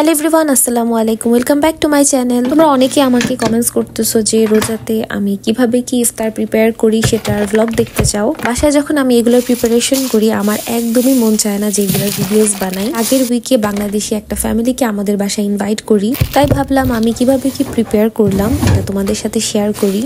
Hello everyone, আসসালামু আলাইকুম। Welcome back to my channel. তোমরা অনেকে আমাকে কমেন্টস করতেছো যে রোজাতে আমি কিভাবে কি ইফতার প্রিপেয়ার করি সেটার ব্লগ দেখতে চাও। বাসায় যখন আমি এগুলোর প্রিপারেশন করি আমার একদমই মন চায় না যে এগুলোর ভিডিওস বানাই। আগের উইকে বাংলাদেশি একটা ফ্যামিলিকে আমাদের বাসায় ইনভাইট করি, তাই ভাবলাম আমি কিভাবে কি প্রিপেয়ার করলাম এটা তোমাদের সাথে শেয়ার করি।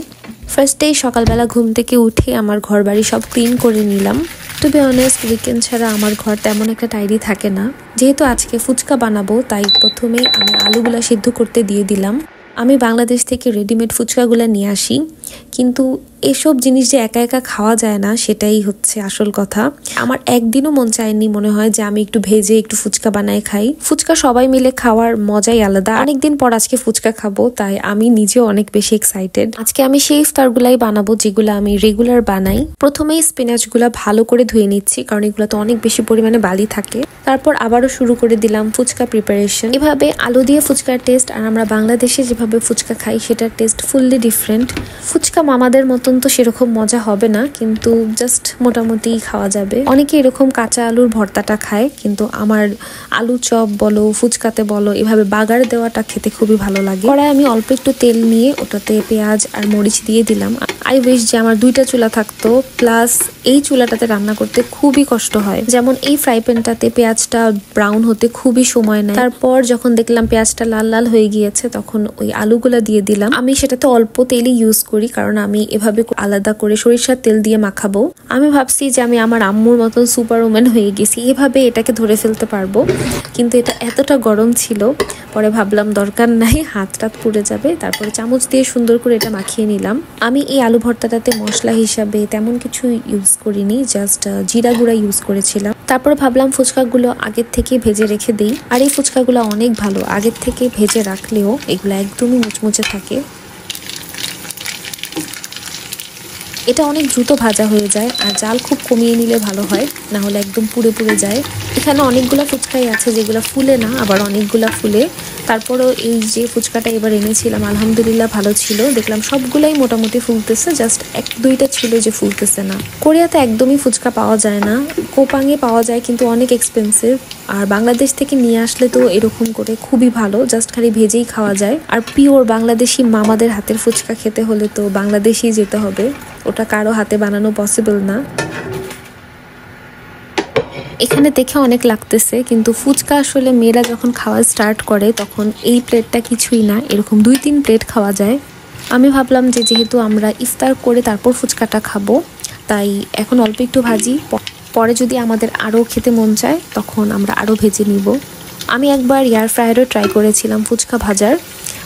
ফার্স্টেই সকালবেলা ঘুম থেকে উঠে আমার ঘর বাড়ি সব ক্লিন করে নিলাম। টু বি অনেস্ট, উইকেন্ড ছাড়া আমার ঘর তেমন একটা টাইডি থাকে না। যেহেতু আজকে ফুচকা বানাবো তাই প্রথমে আমি আলুগুলা সিদ্ধ করতে দিয়ে দিলাম। আমি বাংলাদেশ থেকে রেডিমেড ফুচকাগুলা নিয়ে আসি, কিন্তু এসব জিনিস যে একা একা খাওয়া যায় না সেটাই হচ্ছে আসল কথা। আমার একদিনও মন চায়নি মনে হয় যে আমি একটু ভেজে একটু ফুচকা বানায় খাই। ফুচকা সবাই মিলে খাওয়ার মজাই আলাদা। অনেকদিন পর আজকে ফুচকা খাবো, তাই আমি নিজেও অনেক বেশি এক্সাইটেড। আজকে আমি সেই ইফতারগুলাই বানাবো যেগুলো আমি রেগুলার বানাই। প্রথমেই স্পিনাচগুলা ভালো করে ধুয়ে নিচ্ছি, কারণ এগুলো তো অনেক বেশি পরিমাণে বালি থাকে। তারপর আবারও শুরু করে দিলাম ফুচকা প্রিপারেশন। এভাবে আলু দিয়ে ফুচকার টেস্ট আর আমরা বাংলাদেশে যেভাবে ফুচকা খাই সেটার টেস্ট ফুললি ডিফারেন্ট। ফুচকা মামাদের মতন তো সেরকম মজা হবে না, কিন্তু জাস্ট মোটামুটি খাওয়া যাবে। অনেকে এরকম কাঁচা আলুর ভর্তাটা খায়, কিন্তু আমার আলু চপ বলো ফুচকাতে বলো এভাবে বাগার দেওয়াটা খেতে খুবই ভালো লাগে। কড়াই আমি অল্প একটু তেল নিয়ে ওটাতে পেঁয়াজ আর মরিচ দিয়ে দিলাম। আই উইশ যে আমার দুইটা চুলা থাকতো, প্লাস এই চুলাটাতে রান্না করতে খুবই কষ্ট হয়। যেমন এই ফ্রাই প্যানটাতে পেঁয়াজটা ব্রাউন হতে খুবই সময় নেয়। তারপর যখন দেখলাম পেঁয়াজটা লাল লাল হয়ে গিয়েছে তখন ওই আলুগুলা দিয়ে দিলাম। আমি সেটাতে অল্প তেলই ইউজ করি, কারণ আমি এভাবে আলাদা করে সরিষার তেল দিয়ে মাখাবো। আমি ভাবছি যে আমি আমার আম্মুর মতন সুপার ওম্যান হয়ে গেছি, এভাবে এটাকে ধরে ফেলতে পারবো, কিন্তু এটা এতটা গরম ছিল। পরে ভাবলাম দরকার নাই, হাত টাত পুড়ে যাবে। তারপরে চামচ দিয়ে সুন্দর করে এটা মাখিয়ে নিলাম। আমি এই আলু ভর্তাটাতে মশলা হিসাবে তেমন কিছু ইউজ করিনি, জাস্ট জিরা গুঁড়া ইউজ করেছিলাম। তারপরে ভাবলাম ফুচকাগুলো আগের থেকে ভেজে রেখে দিই। আর এই ফুচকাগুলো অনেক ভালো, আগের থেকে ভেজে রাখলেও এগুলো একদমই মুচমুচে থাকে। এটা অনেক দ্রুত ভাজা হয়ে যায়, আর জাল খুব কমিয়ে নিলে ভালো হয়, না হলে একদম পুড়ে পুড়ে যায়। এখানে অনেকগুলো ফুচকাই আছে যেগুলো ফুলে না, আবার অনেকগুলা ফুলে। তারপরও এই যে ফুচকাটা এবার এনেছিলাম আলহামদুলিল্লাহ ভালো ছিল। দেখলাম সবগুলাই মোটামুটি ফুলতেছে, জাস্ট এক দুইটা ছিল যে ফুলতেছে না। কোরিয়াতে একদমই ফুচকা পাওয়া যায় না, কোপাঙে পাওয়া যায় কিন্তু অনেক এক্সপেন্সিভ। আর বাংলাদেশ থেকে নিয়ে আসলে তো এরকম করে খুবই ভালো, জাস্ট খালি ভেজেই খাওয়া যায়। আর পিওর বাংলাদেশি মামাদের হাতের ফুচকা খেতে হলে তো বাংলাদেশেই যেতে হবে, ওটা কারো হাতে বানানো পসিবল না। এখানে দেখে অনেক লাগতেছে, কিন্তু ফুচকা আসলে মেয়েরা যখন খাওয়া স্টার্ট করে তখন এই প্লেটটা কিছুই না, এরকম 2-3 প্লেট খাওয়া যায়। আমি ভাবলাম যে যেহেতু আমরা ইফতার করে তারপর ফুচকাটা খাবো, তাই এখন অল্প একটু ভাজি, পরে যদি আমাদের আরও খেতে মন চায় তখন আমরা আরও ভেজে নিব। আমি একবার এয়ার ফ্রায়ারও ট্রাই করেছিলাম ফুচকা ভাজার,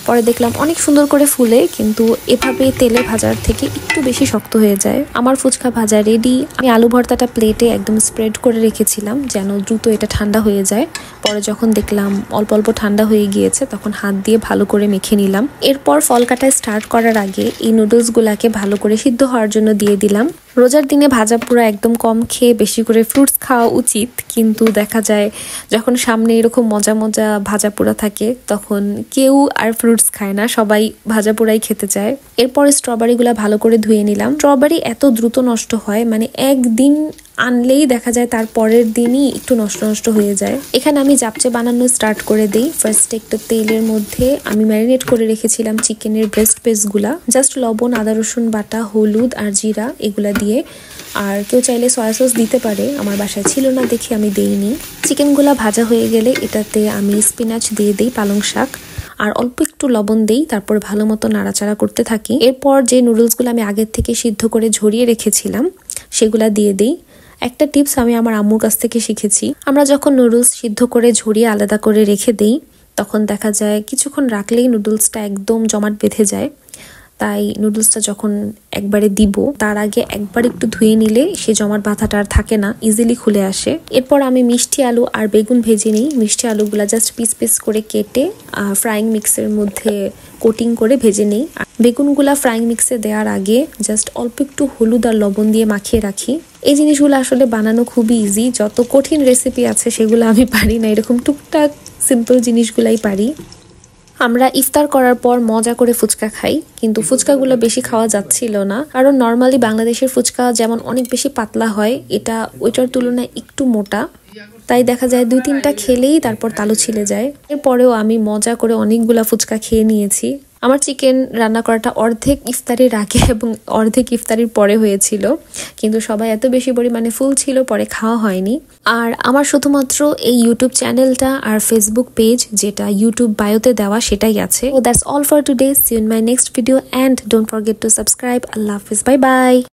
পরে দেখলাম অনেক সুন্দর করে ফুলে, কিন্তু এভাবে তেলে ভাজার থেকে একটু বেশি শক্ত হয়ে যায়। আমার ফুচকা ভাজা রেডি। আমি আলু ভর্তাটা প্লেটে একদম স্প্রেড করে রেখেছিলাম যেন দ্রুত এটা ঠান্ডা হয়ে যায়। পরে যখন দেখলাম অল্প অল্প ঠান্ডা হয়ে গিয়েছে তখন হাত দিয়ে ভালো করে মেখে নিলাম। এরপর ফল কাটা স্টার্ট করার আগে এই নুডলসগুলাকে ভালো করে সিদ্ধ হওয়ার জন্য দিয়ে দিলাম। রোজার দিনে ভাজা পুরা একদম কম খেয়ে বেশি করে ফ্রুটস খাওয়া উচিত, কিন্তু দেখা যায় যখন সামনে এরকম মজা মজা ভাজা পোড়া থাকে তখন কেউ আর ফ্রুটস খায় না, সবাই ভাজা পোড়াই খেতে চায়। এরপর স্ট্রবেরিগুলা ভালো করে ধুয়ে নিলাম। স্ট্রবেরি এত দ্রুত নষ্ট হয়, মানে একদিন আনলেই দেখা যায় তার পরের দিনই একটু নষ্ট নষ্ট হয়ে যায়। এখানে আমি জাপচে বানানো স্টার্ট করে দিই। ফার্স্টে একটু তেলের মধ্যে আমি ম্যারিনেট করে রেখেছিলাম চিকেনের ব্রেস্ট পিসগুলা, জাস্ট লবণ, আদা রসুন বাটা, হলুদ আর জিরা এগুলা দিয়ে। আর কেউ চাইলে সয়া সস দিতে পারে, আমার বাসায় ছিল না দেখে আমি দেইনি। চিকেনগুলা ভাজা হয়ে গেলে এটাতে আমি স্পিনাচ দিয়ে দিই, পালং শাক, আর অল্প একটু লবণ দেই। তারপর ভালো মতো নাড়াচাড়া করতে থাকি। এরপর যে নুডলসগুলো আমি আগের থেকে সিদ্ধ করে ঝরিয়ে রেখেছিলাম সেগুলা দিয়ে দিই। একটা টিপস আমি আমার আম্মুর কাছ থেকে শিখেছি, আমরা যখন নুডলস সিদ্ধ করে ঝরিয়ে আলাদা করে রেখে দেই তখন দেখা যায় কিছুক্ষণ রাখলেই নুডলসটা একদম জমাট বেঁধে যায়। তাই নুডলসটা যখন একবারে দিব তার আগে একবার একটু ধুয়ে নিলে সে জমাট বাঁধাটা আর থাকে না, ইজিলি খুলে আসে। এরপর আমি মিষ্টি আলু আর বেগুন ভেজে নিই। মিষ্টি আলুগুলা জাস্ট পিস পিস করে কেটে ফ্রাইং মিক্সের মধ্যে কোটিং করে ভেজে নিই। বেগুনগুলা ফ্রাইং মিক্সে দেওয়ার আগে জাস্ট অল্প একটু হলুদ আর লবণ দিয়ে মাখিয়ে রাখি। এই জিনিসগুলো আসলে বানানো খুবই ইজি, যত কঠিন রেসিপি আছে সেগুলো আমি পারি না, এরকম টুকটাক সিম্পল জিনিসগুলাই পারি। আমরা ইফতার করার পর মজা করে ফুচকা খাই, কিন্তু ফুচকাগুলো বেশি খাওয়া যাচ্ছিল না, কারণ নর্মালি বাংলাদেশের ফুচকা যেমন অনেক বেশি পাতলা হয়, এটা ওইটার তুলনায় একটু মোটা। তাই দেখা যায় 2-3টা খেলেই তারপর তালু ছিলে যায়। এরপরেও আমি মজা করে অনেকগুলা ফুচকা খেয়ে নিয়েছি। আমার চিকেন রান্না করাটা অর্ধেক ইফতারির আগে এবং অর্ধেক ইফতারির পরে হয়েছিল, কিন্তু সবাই এত বেশি পরিমাণে ফুল ছিল পরে খাওয়া হয়নি। আর আমার শুধুমাত্র এই ইউটিউব চ্যানেলটা আর ফেসবুক পেজ যেটা ইউটিউব বায়োতে দেওয়া সেটাই আছে। So that's all for today. See you in my next video and don't forget to subscribe. Allah Hafiz. Bye bye.